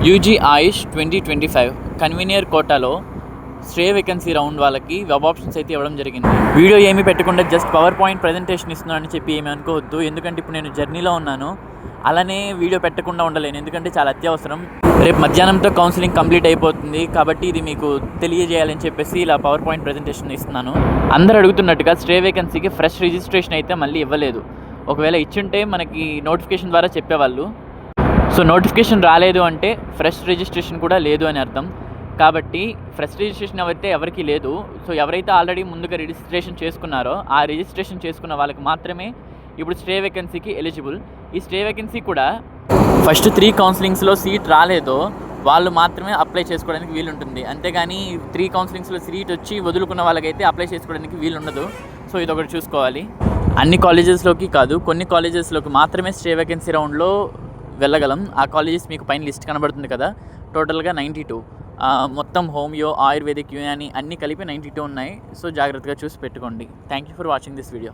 UG ఆయుష్ 2025 convener కోటాలో stray vacancy round వాళ్ళకి web options అయితే ఇవ్వడం జరిగింది. వీడియో ఏమీ పెట్టకుండా జస్ట్ పవర్ పాయింట్ ప్రజెంటేషన్ ఇస్తున్నాను అని చెప్పి ఏమీ అనుకోవద్దు. ఎందుకంటే ఇప్పుడు నేను జర్నీలో ఉన్నాను, అలానే వీడియో పెట్టకుండా ఉండలేను, ఎందుకంటే చాలా అత్యవసరం. రేపు మధ్యాహ్నంతో కౌన్సిలింగ్ కంప్లీట్ అయిపోతుంది కాబట్టి ఇది మీకు తెలియజేయాలని చెప్పేసి ఇలా పవర్ పాయింట్ ప్రజెంటేషన్ ఇస్తున్నాను. అందరు అడుగుతున్నట్టుగా స్టే వేకెన్సీకి ఫ్రెష్ రిజిస్ట్రేషన్ అయితే మళ్ళీ ఇవ్వలేదు. ఒకవేళ ఇచ్చుంటే మనకి నోటిఫికేషన్ ద్వారా చెప్పేవాళ్ళు. సో నోటిఫికేషన్ రాలేదు అంటే ఫ్రెష్ రిజిస్ట్రేషన్ కూడా లేదు అని అర్థం. కాబట్టి ఫ్రెష్ రిజిస్ట్రేషన్ అయితే ఎవరికి లేదు. సో ఎవరైతే ఆల్రెడీ ముందుగా రిజిస్ట్రేషన్ చేసుకున్నారో ఆ రిజిస్ట్రేషన్ చేసుకున్న వాళ్ళకి మాత్రమే ఇప్పుడు స్టే వేకెన్సీకి ఎలిజిబుల్. ఈ స్టే వేకెన్సీ కూడా ఫస్ట్ 3 కౌన్సిలింగ్స్లో సీట్ రాలేదో వాళ్ళు మాత్రమే అప్లై చేసుకోవడానికి వీలుంటుంది. అంతేగాని 3 కౌన్సిలింగ్స్లో సీట్ వచ్చి వదులుకున్న వాళ్ళకైతే అప్లై చేసుకోవడానికి వీలుండదు. సో ఇదొకటి చూసుకోవాలి. అన్ని కాలేజెస్లోకి కాదు, కొన్ని కాలేజెస్లోకి మాత్రమే స్టే వేకెన్సీ రౌండ్లో వెళ్ళగలం. ఆ కాలేజెస్ మీకు పైన లిస్ట్ కనబడుతుంది కదా, టోటల్గా 92. మొత్తం హోమియో, ఆయుర్వేదిక్, యునాని అన్నీ కలిపి 92 ఉన్నాయి. సో జాగ్రత్తగా చూసి పెట్టుకోండి. Thank you for watching this video.